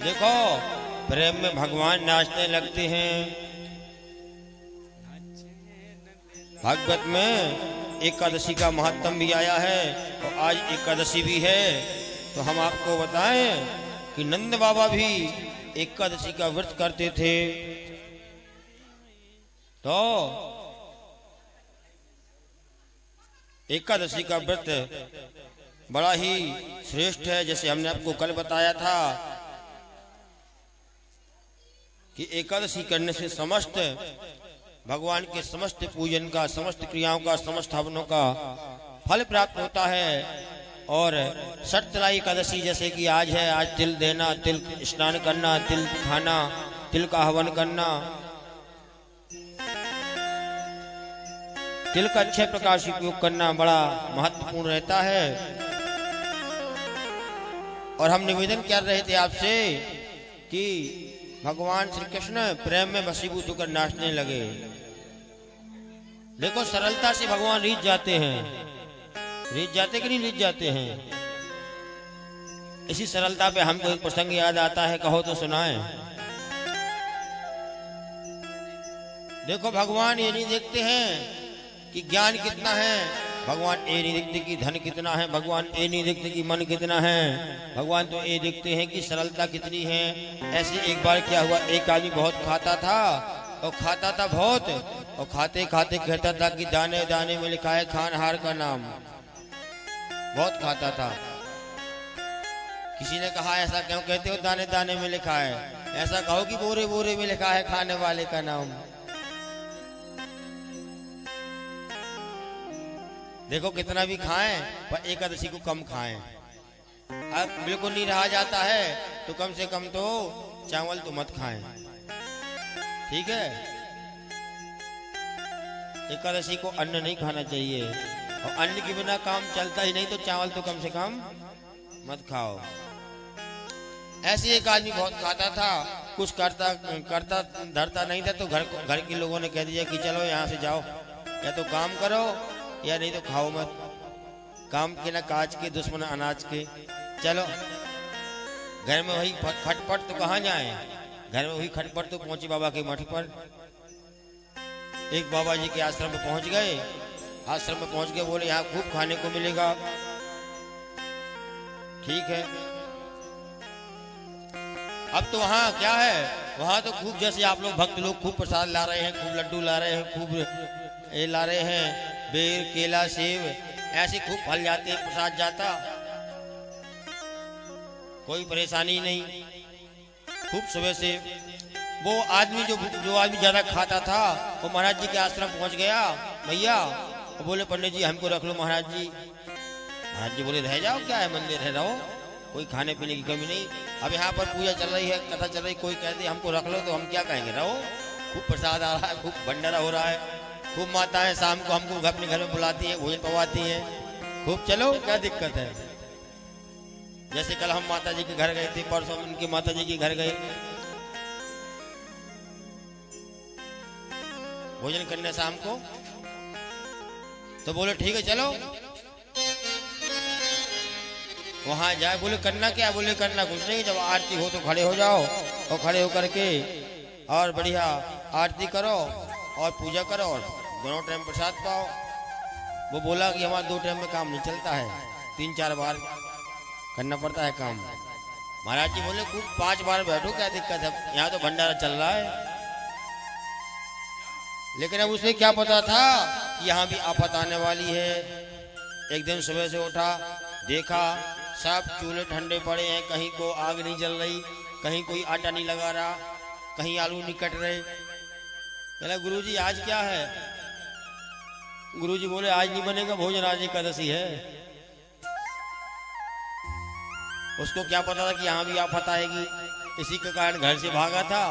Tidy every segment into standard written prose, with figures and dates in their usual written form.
देखो प्रेम में भगवान नाचने लगते हैं। भागवत में एकादशी का महत्व भी आया है और आज एकादशी भी है। तो हम आपको बताएं कि नंद बाबा भी एकादशी का व्रत करते थे। तो एकादशी का व्रत बड़ा ही श्रेष्ठ है। जैसे हमने आपको कल बताया था कि एकादशी करने से समस्त भगवान के समस्त पूजन का, समस्त क्रियाओं का, समस्त हवनों का फल प्राप्त होता है। और सटतलाई एकादशी जैसे कि आज है, आज तिल देना, तिल स्नान करना, तिल खाना, तिल का हवन करना, तिल का अच्छे प्रकार से उपयोग करना बड़ा महत्वपूर्ण रहता है। और हम निवेदन कर रहे थे आपसे कि भगवान श्री कृष्ण प्रेम में वशीभूत होकर नाचने लगे। देखो सरलता से भगवान रीझ जाते हैं। रीझ जाते कि नहीं रीझ जाते हैं? इसी सरलता पे हमको एक प्रसंग याद आता है, कहो तो सुनाएं। देखो भगवान ये नहीं देखते हैं कि ज्ञान कितना है, भगवान ये नहीं देखते कि धन कितना है, भगवान ये नहीं देखते कि मन कितना है, भगवान तो ये देखते हैं कि सरलता कितनी है। ऐसे एक बार क्या हुआ, एक आदमी बहुत खाता था और खाता था बहुत, और खाते खाते कहता था कि दाने दाने में लिखा है खानहार का नाम। बहुत खाता था। किसी ने कहा ऐसा क्यों कहते हो, दाने दाने में लिखा है? ऐसा कहो कि बोरे बोरे में लिखा है खाने वाले का नाम। देखो कितना भी खाएं पर एकादशी को कम खाएं। अब बिल्कुल नहीं रहा जाता है तो कम से कम तो चावल तो मत खाएं, ठीक है? एकादशी को अन्न नहीं खाना चाहिए, और अन्न के बिना काम चलता ही नहीं, तो चावल तो कम से कम मत खाओ। ऐसे एक आदमी बहुत खाता था, कुछ करता करता धरता नहीं था, तो घर के लोगों ने कह दिया कि चलो यहाँ से जाओ, या तो काम करो या नहीं तो खाओ मत। काम के ना काज के, दुश्मन अनाज के। चलो घर में वही खटपट, तो कहाँ जाए? घर में वही खटपट। तो पहुंचे बाबा के मठ पर। एक बाबा जी के आश्रम में पहुंच गए। आश्रम में पहुंच गए, बोले यहाँ खूब खाने को मिलेगा। ठीक है। अब तो वहाँ क्या है, वहाँ तो खूब, जैसे आप लोग भक्त लोग खूब प्रसाद ला रहे हैं, खूब लड्डू ला रहे हैं, खूब ये ला रहे हैं, बेर केला सेब ऐसे खूब फल जाते हैं, प्रसाद जाता, कोई परेशानी नहीं। खूब सुबह से वो आदमी जो आदमी ज्यादा खाता था, वो महाराज जी के आश्रम पहुंच गया। भैया वो बोले पंडित जी हमको रख लो महाराज जी। महाराज जी बोले रह जाओ, क्या है मंदिर है, रहो, कोई खाने पीने की कमी नहीं। अब यहाँ पर पूजा चल रही है, कथा चल रही, कोई कहते हमको रख लो तो हम क्या कहेंगे, रहो। खूब प्रसाद आ रहा है, खूब भंडारा हो रहा है, खूब माताएं शाम को हमको अपने घर में बुलाती हैं, भोजन पवाती हैं, खूब चलो, क्या दिक्कत है। जैसे कल हम माता जी के घर गए थे, परसों उनकी माता जी के घर गए भोजन करने शाम को, तो बोले ठीक है चलो। वहां जाए, बोले करना क्या? बोले करना कुछ नहीं, जब आरती हो तो खड़े हो जाओ, और खड़े होकर के और बढ़िया आरती करो और पूजा करो और दोनों टाइम प्रसाद पाओ। वो बोला कि हमारा 2 टाइम में काम नहीं चलता है, 3-4 बार करना पड़ता है काम। महाराज जी बोले खूब 5 बार बैठो, क्या दिक्कत है, यहाँ तो भंडारा चल रहा है। लेकिन अब उसे क्या पता था कि यहाँ भी आफत आने वाली है। एक दिन सुबह से उठा, देखा सब चूल्हे ठंडे पड़े हैं, कहीं को आग नहीं जल रही, कहीं कोई आटा नहीं लगा रहा, कहीं आलू नहीं कट रहे। बोला गुरुजी आज क्या है? गुरुजी बोले आज नहीं बनेगा भोजन, आज एकादशी है। उसको क्या पता था कि यहाँ भी आफत आएगी, इसी के कारण घर से भागा था।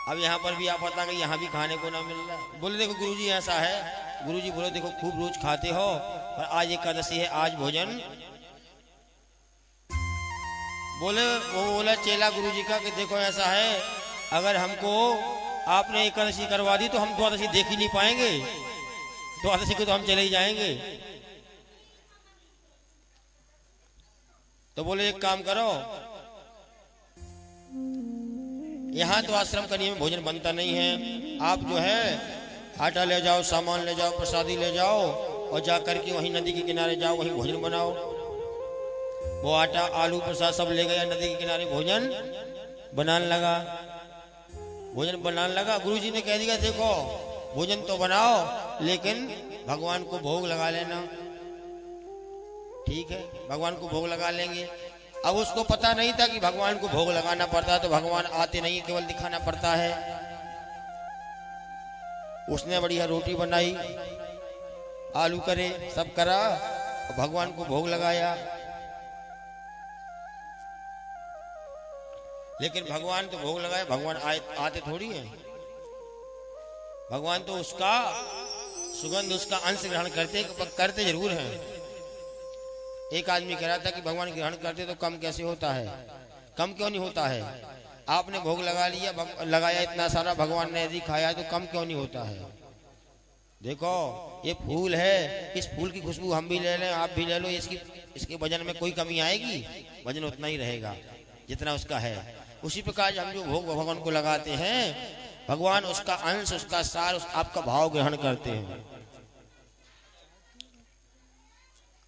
अब यहाँ पर भी आफत आ गई, यहाँ भी खाने को ना मिल रहा। बोले देखो गुरुजी ऐसा है। गुरुजी बोले देखो खूब रोज खाते हो, और आज एकादशी है, आज भोजन। बोले वो बोला चेला गुरुजी का कि देखो ऐसा है, अगर हमको आपने एकादशी करवा दी तो हम द्वादशी देख ही नहीं पाएंगे, द्वादशी को तो हम चले ही जाएंगे। तो बोले एक काम करो, यहाँ तो आश्रम का नियम भोजन बनता नहीं है। आप जो है आटा ले जाओ, सामान ले जाओ, प्रसादी ले जाओ और जा करके वहीं नदी के किनारे जाओ, वहीं भोजन बनाओ। वो आटा, आलू, प्रसाद सब ले गया, नदी के किनारे भोजन बनाने लगा। भोजन बनाने लगा, गुरुजी ने कह दिया देखो भोजन तो बनाओ लेकिन भगवान को भोग लगा लेना। ठीक है, भगवान को भोग लगा लेंगे। अब उसको पता नहीं था कि भगवान को भोग लगाना पड़ता है, तो भगवान आते नहीं, केवल दिखाना पड़ता है। उसने बढ़िया रोटी बनाई, आलू करे, सब करा और भगवान को भोग लगाया। लेकिन भगवान तो भोग लगाए, भगवान आते थोड़ी है। भगवान तो उसका सुगंध, उसका अंश ग्रहण करते जरूर हैं। एक आदमी कह रहा था कि भगवान ग्रहण करते तो कम कैसे होता है? कम क्यों नहीं होता है? आपने भोग लगा लिया, लगाया इतना सारा, भगवान ने यदि खाया तो कम क्यों नहीं होता है? देखो ये फूल है, इस फूल की खुशबू हम भी ले लें, आप भी ले लो, इसके वजन में कोई कमी आएगी? वजन उतना ही रहेगा जितना उसका है। उसी प्रकार हम जो भोग भगवान को लगाते हैं, भगवान उसका अंश, उसका सार, आपका भाव ग्रहण करते हैं।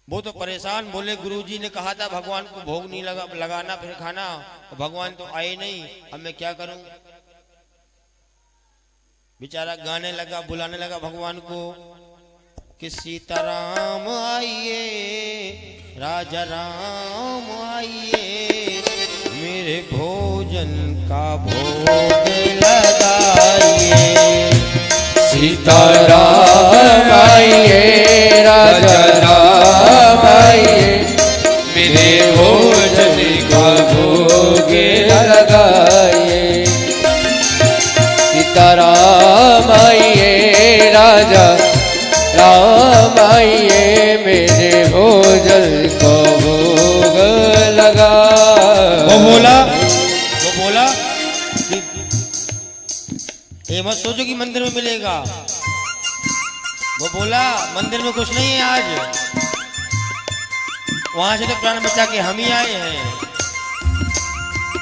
वो तो परेशान, बोले गुरुजी ने कहा था भगवान को भोग नहीं लगाना फिर खाना, तो भगवान तो आए नहीं, अब मैं क्या करूं? बेचारा गाने लगा, बुलाने लगा भगवान को कि सीताराम आइए, राजा राम आइए, मेरे भोजन का भोग लगाइए। सीताराम आइए, राजा राम आइए, मेरे भोजन का भोग लगाइए। सीताराम आइए, राजा राम आइए, मेरे भोजन को भोग लगा। वो बोला ये मत सोचो कि मंदिर में मिलेगा। वो बोला मंदिर में कुछ नहीं है आज, वहां से तो प्राण बचा के हम ही आए हैं,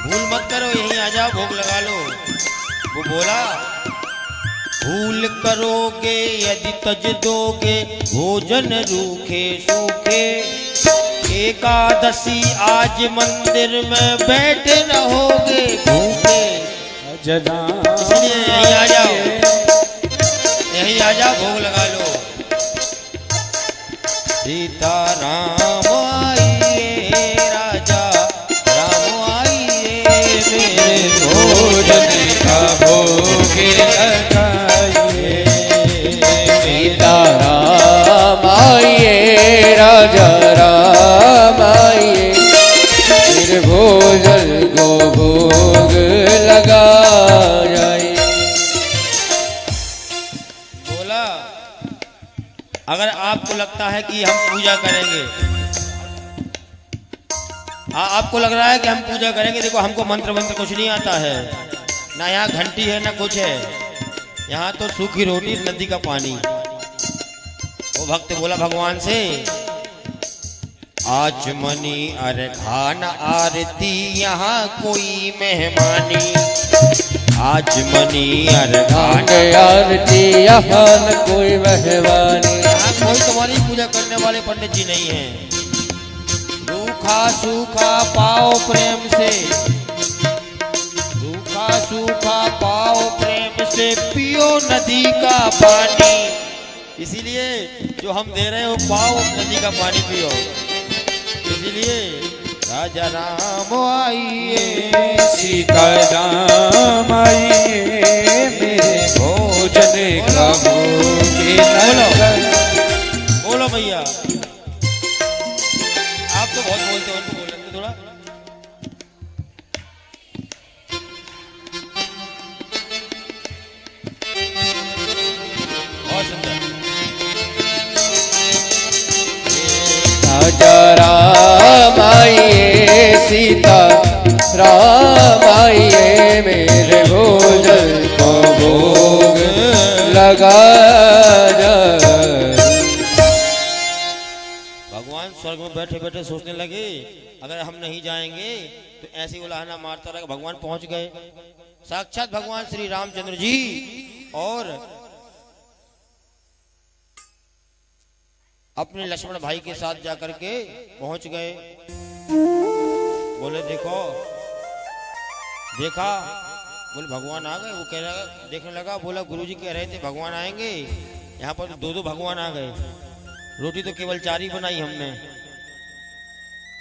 भूल मत करो, यहीं आ जाओ, भोग लगा लो। वो बोला भूल करोगे यदि तज दोगे, भोजन रूखे सूखे, एकादशी आज मंदिर में बैठे रहोगे भूखे। इसलिए यहीं आ जाओ, यहीं आ जाओ, भोग लगा लो। सीताराम आइए, राजा राम आइए, मेरे भोजन का भोग लगाइए। सीताराम आइए, राजा राम आइए, मेरे भोजन को भोग लगा जाए। बोला अगर आपको लगता है कि हम पूजा करेंगे, आपको लग रहा है कि हम पूजा करेंगे, देखो हमको मंत्र मंत्र कुछ नहीं आता है, ना यहाँ घंटी है ना कुछ है, यहाँ तो सूखी रोटी, नदी का पानी। वो भक्त बोला भगवान से आज मनी अरखान आरती, यहाँ कोई मेहमानी, आज मनी अरखान आरती, यहाँ कोई मेहमानी, यहाँ कोई तुम्हारी पूजा करने वाले पंडित जी नहीं है। रूखा सूखा पाओ प्रेम से, रूखा सूखा पाओ प्रेम से, पियो नदी का पानी। इसीलिए जो हम दे रहे हो पाओ नदी का पानी पियो। इसीलिए राजा राम आइए, सीताराम आइए, मेरे भोजन का भोग लगा। बोलो भैया, आप तो बहुत बोलते हो, उनको बोलते थोड़ा। बहुत सुंदर। राजा राम आइए, सीता राम आइए, मेरे भोजन को भोग लगा जाए। भगवान स्वर्ग में बैठे बैठे सोचने लगे अगर हम नहीं जाएंगे तो ऐसी उलाहना मारता रहेगा, भगवान पहुंच गए साक्षात भगवान श्री रामचंद्र जी और अपने लक्ष्मण भाई के साथ जाकर के पहुंच गए। बोले देखो, देखा, बोले भगवान आ गए। वो कह रहा, देखने लगा, बोला गुरुजी कह रहे थे भगवान आएंगे, यहाँ पर दो दो भगवान आ गए। रोटी तो केवल 4 ही बनाई हमने,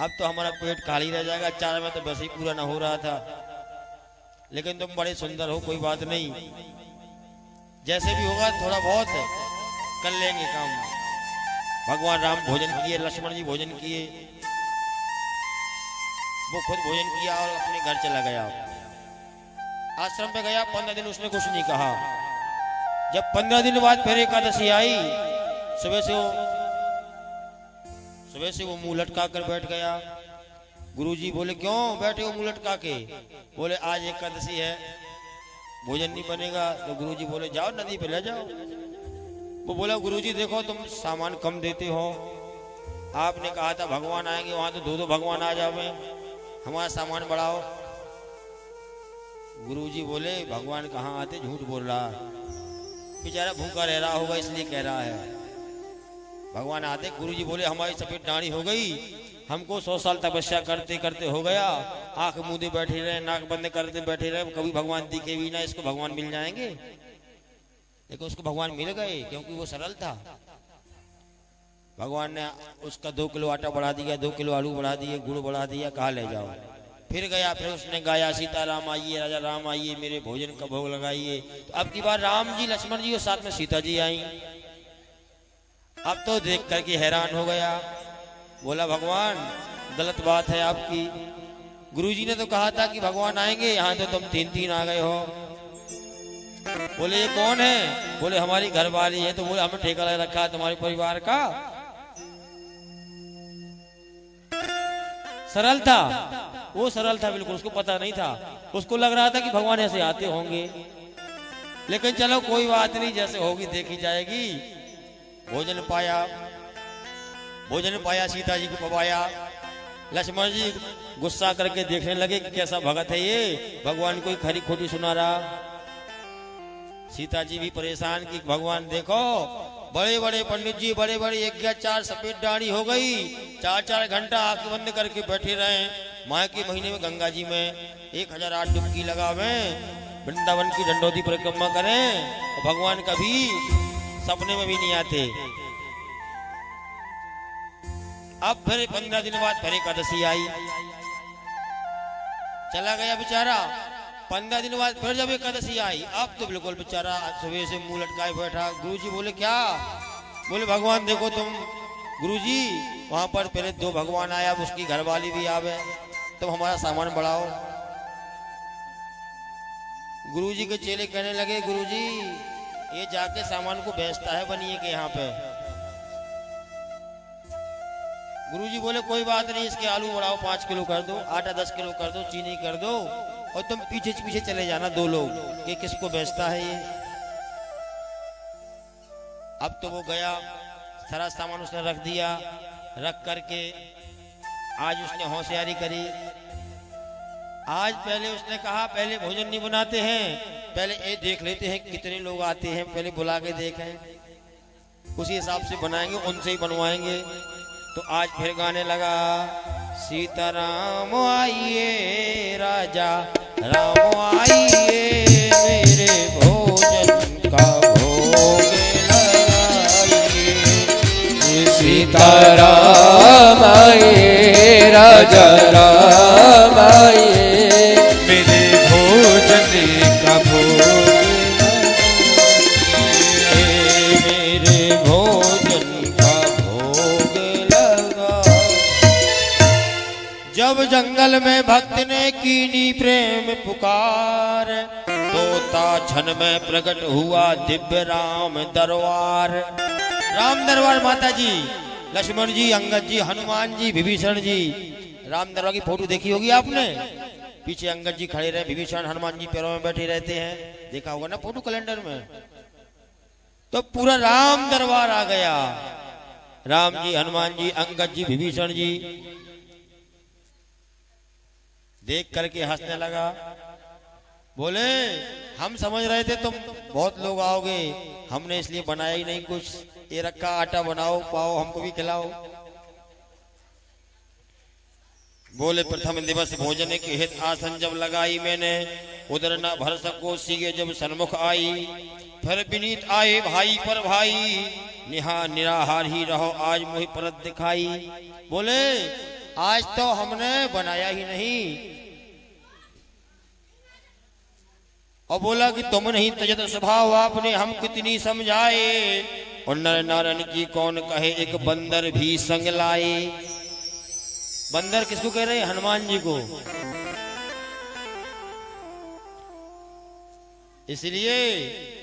अब तो हमारा पेट खाली रह जाएगा। 4 में तो बस ही पूरा ना हो रहा था। लेकिन तुम बड़े सुंदर हो, कोई बात नहीं, जैसे भी होगा थोड़ा बहुत कर लेंगे काम। भगवान राम भोजन किए, लक्ष्मण जी भोजन किए, वो खुद भोजन किया और अपने घर चला गया। आश्रम पे गया, 15 दिन उसने कुछ नहीं कहा। जब 15 दिन बाद फिर एकादशी आई, सुबह से वो मुंह लटका कर बैठ गया। गुरुजी बोले क्यों बैठे हो मुंह लटका के? बोले आज एकादशी है, भोजन नहीं बनेगा। तो गुरुजी बोले जाओ नदी पे ले जाओ। वो बोला गुरुजी देखो तुम सामान कम देते हो, आपने कहा था भगवान आएंगे, वहां तो 2 भगवान आ जावे, हमारा सामान बढ़ाओ। गुरुजी बोले भगवान कहाँ आते, झूठ बोल रहा, बेचारा भूखा रह रहा होगा इसलिए कह रहा है, भगवान आते। गुरुजी बोले हमारी सफेद दाढ़ी हो गई, हमको 100 साल तपस्या करते करते हो गया, आंख मूंदे बैठे रहे, नाक बंद करते बैठे रहे, कभी भगवान दिखे भी ना, इसको भगवान मिल जाएंगे। लेकिन उसको भगवान मिल गए क्योंकि वो सरल था। भगवान ने उसका 2 किलो आटा बढ़ा दिया, 2 किलो आलू बढ़ा दिए, गुड़ बढ़ा दिया, कहा ले जाओ। फिर गया, फिर उसने गाया सीताराम आइए, राजा राम आइए, मेरे भोजन का भोग लगाइए। तो अब की बार राम जी, लक्ष्मण जी और साथ में सीता जी आई। अब तो देख करके हैरान हो गया, बोला भगवान गलत बात है आपकी, गुरुजी ने तो कहा था कि भगवान आएंगे, यहाँ तो तुम 3 आ गए हो। बोले ये कौन है? बोले हमारी घरवाली है। तो बोले हमें ठेका लगा रखा है तुम्हारे परिवार का। सरल था वो, सरल था बिल्कुल, उसको पता नहीं था, उसको लग रहा था कि भगवान ऐसे आते होंगे। लेकिन चलो कोई बात नहीं, जैसे होगी देखी जाएगी। भोजन पाया, सीता जी को पवाया। लक्ष्मण जी गुस्सा करके देखने लगे कि कैसा भगत है ये, भगवान कोई खरी खोटी सुना रहा। सीता जी भी परेशान कि भगवान देखो, बड़े बड़े पंडित जी, बड़े बड़े यज्ञ, 4 सफेद दाढ़ी हो गई, 4 घंटा आंख बंद करके बैठे रहे माह के महीने में गंगा जी में 1008 डुबकी लगावे, वृंदावन की दंडोती परिक्रमा करें, और भगवान कभी सपने में भी नहीं आते। अब फिर 15 दिन बाद फिर एकादशी आई, चला गया बेचारा। 15 दिन बाद फिर जब एकादशी आई, अब तो बिल्कुल बेचारा सुबह से मुंह लटकाए बैठा। गुरुजी बोले क्या? बोले भगवान देखो तुम, गुरुजी वहां पर पहले 2 भगवान आया, अब उसकी घरवाली भी आवे, तुम हमारा सामान बढ़ाओ। गुरुजी के चेले कहने लगे गुरुजी ये जाके सामान को बेचता है बनिए के यहाँ पे। गुरुजी बोले कोई बात नहीं, इसके आलू बढ़ाओ, 5 किलो कर दो, आटा 10 किलो कर दो, चीनी कर दो, और तुम पीछे पीछे चले जाना 2 लोग कि किसको बेचता है ये। अब तो वो गया, सारा सामान उसने रख दिया, रख करके आज उसने होशियारी करी। आज पहले उसने कहा पहले भोजन नहीं बनाते हैं, पहले ये देख लेते हैं कितने लोग आते हैं, पहले बुला के देखें, उसी हिसाब से बनाएंगे, उनसे ही बनवाएंगे। तो आज फिर गाने लगा, सीताराम आइए, राजा राम आइए, मेरे भोजन का भोग लगाइए। सीताराम आइए, राजा राम आइए, मेरे भोजन का भोग लगाइए, मेरे भोजन का भोग लगा। जब जंगल में भक्त ने कीनी प्रेम पुकार, तोता क्षण में प्रकट हुआ दिव्य राम दरबार। राम दरबार माता जी, लक्ष्मण जी, अंगद जी, हनुमान जी, विभीषण जी। राम दरबार की फोटो देखी होगी आपने, पीछे अंगद जी खड़े रहे, विभीषण हनुमान जी पैरों में बैठे रहते हैं, देखा होगा ना फोटो कैलेंडर में। तो पूरा राम दरबार आ गया, राम जी, हनुमान जी, अंगद जी, विभीषण जी। देख करके हंसने लगा। बोले हम समझ रहे थे तुम बहुत लोग आओगे, हमने इसलिए बनाया ही नहीं कुछ, ये रखा आटा बनाओ पाओ हमको भी खिलाओ। बोले प्रथम दिवस भोजन के हित आसन जब लगाई मैंने, उधर न भर सको सीगे जब सन्मुख आई, फिर विनीत आए भाई पर भाई, निराहार ही रहो आज मुझे परत दिखाई। बोले आज तो हमने बनाया ही नहीं, और बोला कि तुम नहीं तजत स्वभाव आपने हम कितनी समझाए, और नर नारायण की कौन कहे एक बंदर भी संग लाए। बंदर किसको कह रहे हैं? हनुमान जी को। इसलिए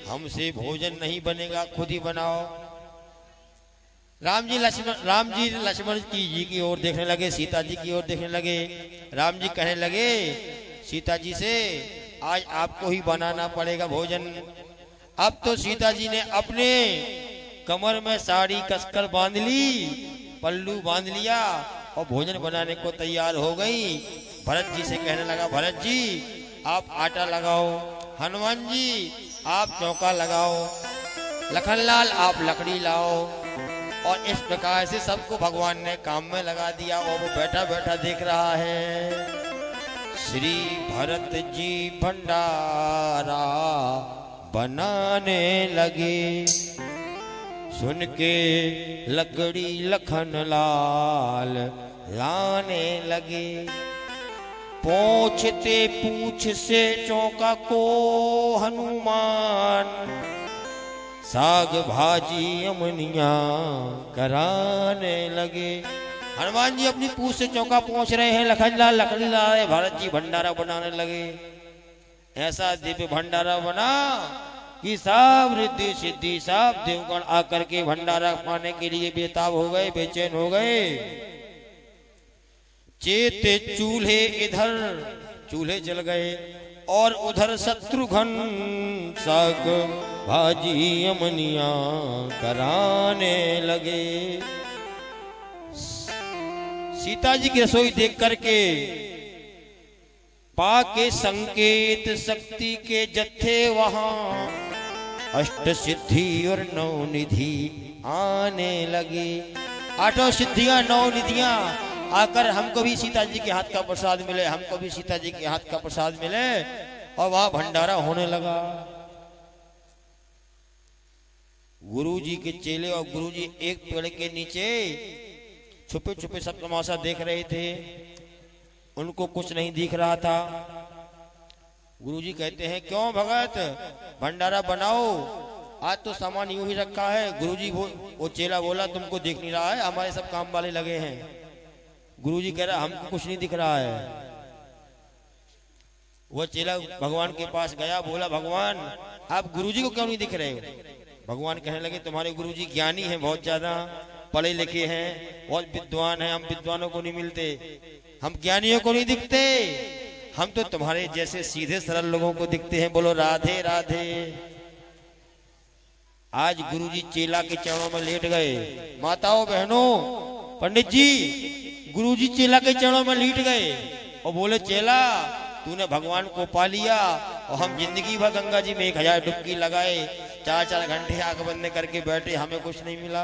हमसे भोजन नहीं बनेगा, खुद ही बनाओ। राम जी लक्ष्मण जी की ओर देखने लगे, सीता जी की ओर देखने लगे। राम जी कहने लगे सीता जी से आज आपको ही बनाना पड़ेगा भोजन। अब तो सीता जी ने अपने कमर में साड़ी कसकर बांध ली, पल्लू बांध लिया और भोजन बनाने को तैयार हो गई। भरत जी से कहने लगा भरत जी आप आटा लगाओ, हनुमान जी आप चौका लगाओ, लखनलाल आप लकड़ी लाओ। और इस प्रकार से सबको भगवान ने काम में लगा दिया और वो बैठा बैठा देख रहा है। श्री भरत जी भंडारा बनाने लगे, सुन के लकड़ी लखनलाल लाने लगे। पहुंचते पूछ से चौका को हनुमान, साग भाजी अमनिया कराने लगे। हनुमान जी अपनी पूछ से चौका पहुंच रहे हैं, लखनलाल लकड़ी ला रहे, भरत जी भंडारा बनाने लगे। ऐसा दिव्य भंडारा बना कि सब रिद्धि सिद्धि सब देवगण आकर के भंडारा पाने के लिए बेताब हो गए, बेचैन हो गए। चेते चूल्हे इधर चूल्हे जल गए और उधर शत्रुघ्न साग भाजी अमनिया कराने लगे। सीता जी की रसोई देख करके पाके संकेत शक्ति के जत्थे वहां, अष्ट सिद्धि और नौ निधि आने लगे। आठों सिद्धियां नौ निधियां आकर हमको भी सीता जी के हाथ का प्रसाद मिले, हमको भी सीता जी के हाथ का प्रसाद मिले। और वहां भंडारा होने लगा। गुरु जी के चेले और गुरु जी एक पेड़ के नीचे छुपे छुपे सब तमाशा देख रहे थे, उनको कुछ नहीं दिख रहा था। गुरुजी कहते हैं क्यों भगत भंडारा बनाओ, आज तो सामान यूं ही रखा है। गुरुजी वो चेला बोला तुमको दिख नहीं रहा है, हमारे सब काम वाले लगे हैं। गुरुजी कह रहा हमको कुछ नहीं दिख रहा है। वो चेला भगवान के पास गया, बोला भगवान आप गुरुजी को क्यों नहीं दिख रहे हो? भगवान कहने लगे तुम्हारे गुरुजी ज्ञानी हैं, बहुत ज्यादा पढ़े लिखे हैं, बहुत विद्वान हैं, हम विद्वानों को नहीं मिलते, हम ज्ञानियों को नहीं दिखते, हम तो तुम्हारे जैसे सीधे सरल लोगों को दिखते हैं। बोलो राधे राधे। आज गुरुजी चेला के चरणों में लेट गए। माताओं बहनों पंडित जी गुरुजी चेला के चरणों में लेट गए और बोले चेला तूने भगवान को पा लिया और हम जिंदगी भर गंगा जी में 1000 डुबकी लगाए, 4-4 घंटे आंख बंद करके बैठे, हमें कुछ नहीं मिला।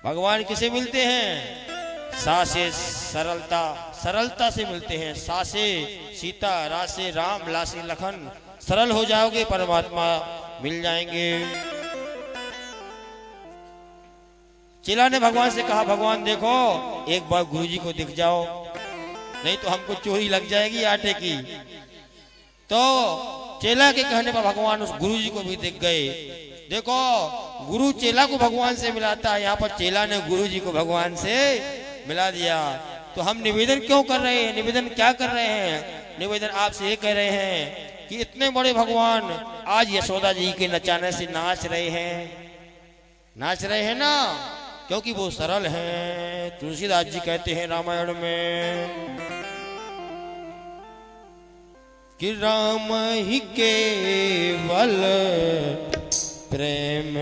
भगवान किसे मिलते हैं? सासे सरलता, सरलता से मिलते हैं। सासे सीता, रासे राम, लासे लखन। सरल हो जाओगे परमात्मा मिल जाएंगे। चेला ने भगवान से कहा भगवान देखो एक बार गुरुजी को दिख जाओ, नहीं तो हमको चोरी लग जाएगी आटे की। तो चेला के कहने पर भगवान उस गुरुजी को भी दिख गए। देखो गुरु चेला को भगवान से मिलाता है, यहाँ पर चेला ने गुरुजी को भगवान से मिला दिया। तो हम निवेदन क्यों कर रहे हैं? निवेदन क्या कर रहे हैं? निवेदन आपसे ये कह रहे हैं कि इतने बड़े भगवान आज यशोदा जी के नचाने से नाच रहे हैं, नाच रहे हैं ना, क्योंकि वो सरल हैं। तुलसीदास जी कहते हैं रामायण में कि राम ही केवल प्रेम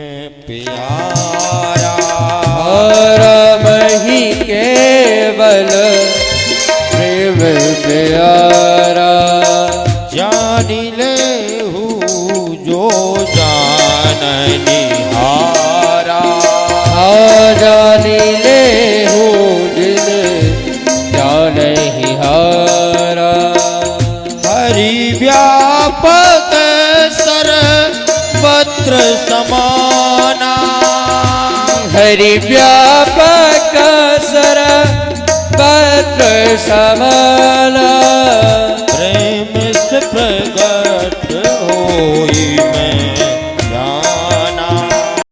प्यारा, राम ही केवल प्रेम प्यारा। पत्र समाना। हरि व्यापक सर पत्र समान